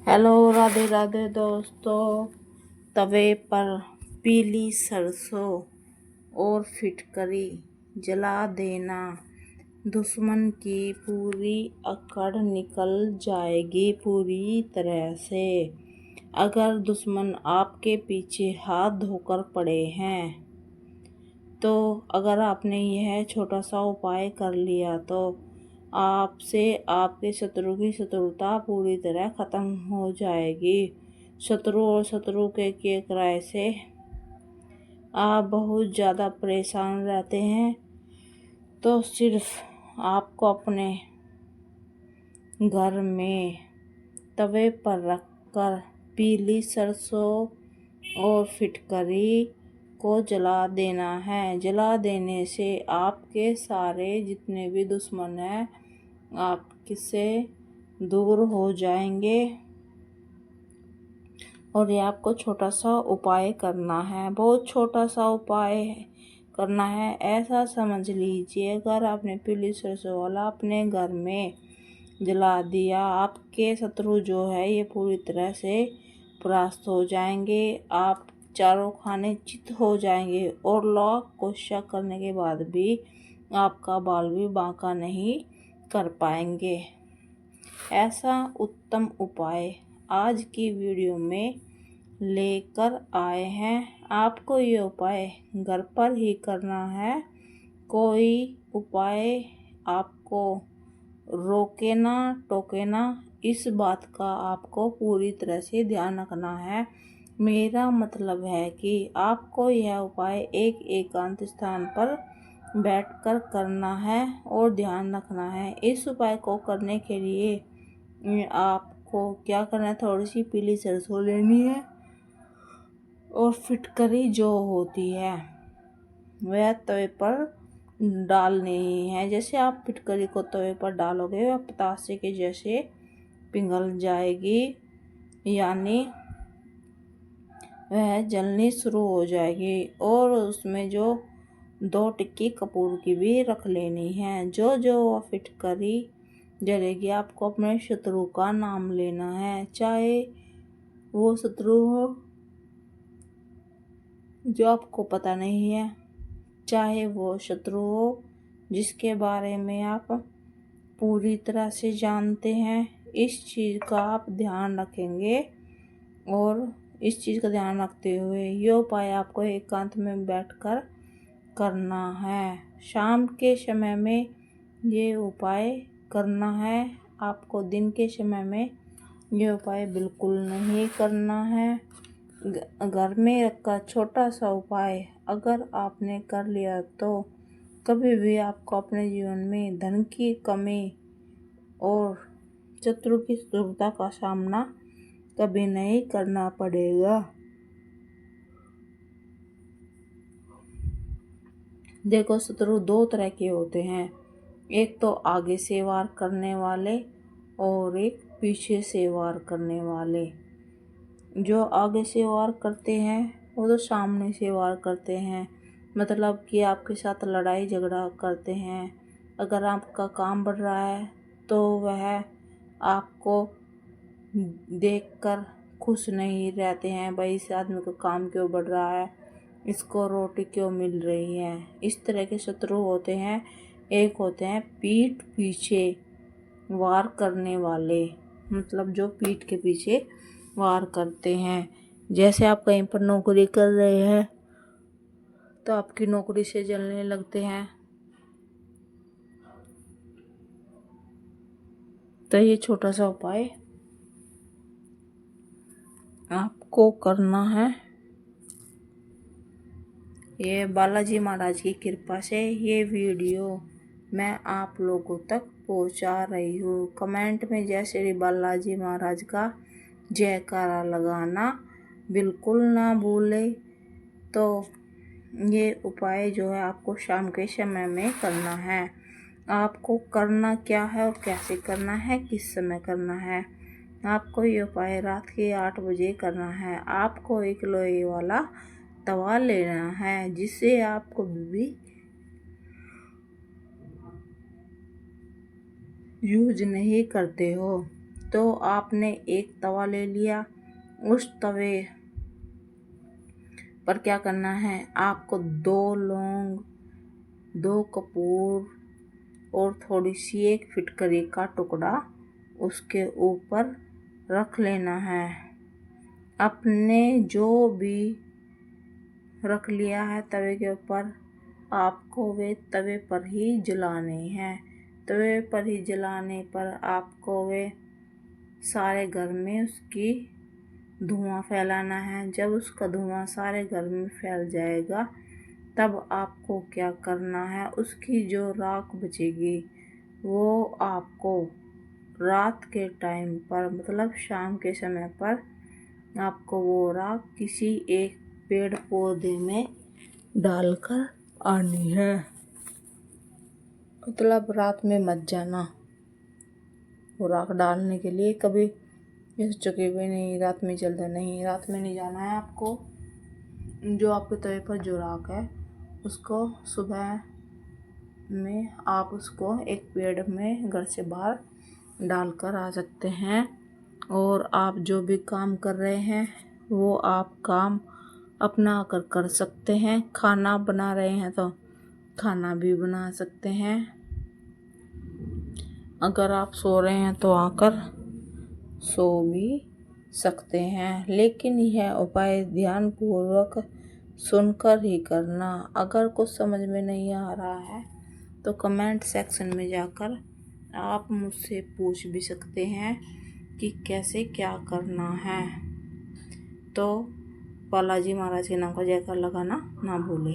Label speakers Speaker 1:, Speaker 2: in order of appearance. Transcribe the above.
Speaker 1: Hello, Radhe Radhe दोस्तों। तवे पर पीली सरसों और फिटकरी जला देना, दुश्मन की पूरी अकड़ निकल जाएगी पूरी तरह से। अगर दुश्मन आपके पीछे हाथ धोकर पड़े हैं तो अगर आपने यह छोटा सा उपाय कर लिया तो आपसे आपके शत्रु की शत्रुता पूरी तरह खत्म हो जाएगी। शत्रु और शत्रु के किराए से आप बहुत ज़्यादा परेशान रहते हैं तो सिर्फ आपको अपने घर में तवे पर रखकर पीली सरसों और फिटकरी को जला देना है। जला देने से आपके सारे जितने भी दुश्मन हैं आपसे दूर हो जाएंगे। और ये आपको छोटा सा उपाय करना है, बहुत छोटा सा उपाय करना है। ऐसा समझ लीजिए, अगर आपने पीली सरसों वाला अपने घर में जला दिया, आपके शत्रु जो है ये पूरी तरह से परास्त हो जाएंगे। आप चारों खाने चित हो जाएंगे और लाख कोशिश करने के बाद भी आपका बाल भी बांका नहीं कर पाएंगे। ऐसा उत्तम उपाय आज की वीडियो में लेकर आए हैं। आपको ये उपाय घर पर ही करना है। कोई उपाय आपको रोके ना टोके ना, इस बात का आपको पूरी तरह से ध्यान रखना है। मेरा मतलब है कि आपको यह उपाय एक एकांत स्थान पर बैठकर करना है और ध्यान रखना है। इस उपाय को करने के लिए आपको क्या करना है, थोड़ी सी पीली सरसों लेनी है और फिटकरी जो होती है वह तवे पर डालनी है। जैसे आप फिटकरी को तवे पर डालोगे वह पतासे के जैसे पिघल जाएगी, यानी वह जलनी शुरू हो जाएगी। और उसमें जो 2 टिक्की कपूर की भी रख लेनी है। जो वह फिटकरी जलेगी आपको अपने शत्रु का नाम लेना है, चाहे वो शत्रु हो जो आपको पता नहीं है, चाहे वो शत्रु हो जिसके बारे में आप पूरी तरह से जानते हैं। इस चीज़ का आप ध्यान रखेंगे और इस चीज़ का ध्यान रखते हुए ये उपाय आपको एकांत में बैठकर करना है। शाम के समय में ये उपाय करना है, आपको दिन के समय में ये उपाय बिल्कुल नहीं करना है। घर में रखकर छोटा सा उपाय अगर आपने कर लिया तो कभी भी आपको अपने जीवन में धन की कमी और शत्रु की शत्रुता का सामना कभी नहीं करना पड़ेगा। देखो, शत्रु 2 तरह के होते हैं, एक तो आगे से वार करने वाले और एक पीछे से वार करने वाले। जो आगे से वार करते हैं वो तो सामने से वार करते हैं, मतलब कि आपके साथ लड़ाई झगड़ा करते हैं। अगर आपका काम बढ़ रहा है तो वह आपको देखकर खुश नहीं रहते हैं, भाई इस आदमी का काम क्यों बढ़ रहा है, इसको रोटी क्यों मिल रही है। इस तरह के शत्रु होते हैं। एक होते हैं पीठ पीछे वार करने वाले, मतलब जो पीठ के पीछे वार करते हैं। जैसे आप कहीं पर नौकरी कर रहे हैं तो आपकी नौकरी से जलने लगते हैं, तो ये छोटा सा उपाय आपको करना है। ये बालाजी महाराज की कृपा से ये वीडियो मैं आप लोगों तक पहुंचा रही हूँ। कमेंट में जय श्री बालाजी महाराज का जयकारा लगाना बिल्कुल ना भूले। तो ये उपाय जो है आपको शाम के समय में करना है। आपको करना क्या है और कैसे करना है, किस समय करना है। आपको ये उपाय रात के 8 बजे करना है। आपको एक लोहे वाला तवा लेना है जिससे आप कभी भी यूज नहीं करते हो। तो आपने एक तवा ले लिया। उस तवे पर क्या करना है, आपको 2 लौंग, 2 कपूर और थोड़ी सी एक फिटकरी का टुकड़ा उसके ऊपर रख लेना है। अपने जो भी रख लिया है तवे के ऊपर, आपको वे तवे पर ही जलाने हैं। तवे पर ही जलाने पर आपको वे सारे घर में उसकी धुआं फैलाना है। जब उसका धुआं सारे घर में फैल जाएगा तब आपको क्या करना है, उसकी जो राख बचेगी वो आपको रात के टाइम पर मतलब शाम के समय पर आपको वो राख किसी एक पेड़ पौधे में डालकर आनी है। मतलब रात में मत जाना। वो राख डालने के लिए कभी इस जगह पे नहीं, रात में चलते नहीं, रात में नहीं जाना है आपको। जो आपके तवे पर जो राख है उसको सुबह में आप उसको एक पेड़ में घर से बाहर डालकर आ सकते हैं। और आप जो भी काम कर रहे हैं वो आप काम अपना कर सकते हैं। खाना बना रहे हैं तो खाना भी बना सकते हैं। अगर आप सो रहे हैं तो आकर सो भी सकते हैं। लेकिन यह उपाय ध्यानपूर्वक सुनकर ही करना। अगर कुछ समझ में नहीं आ रहा है तो कमेंट सेक्शन में जाकर आप मुझसे पूछ भी सकते हैं कि कैसे क्या करना है। तो बालाजी महाराज के नाम का जयकार लगाना ना भूलें।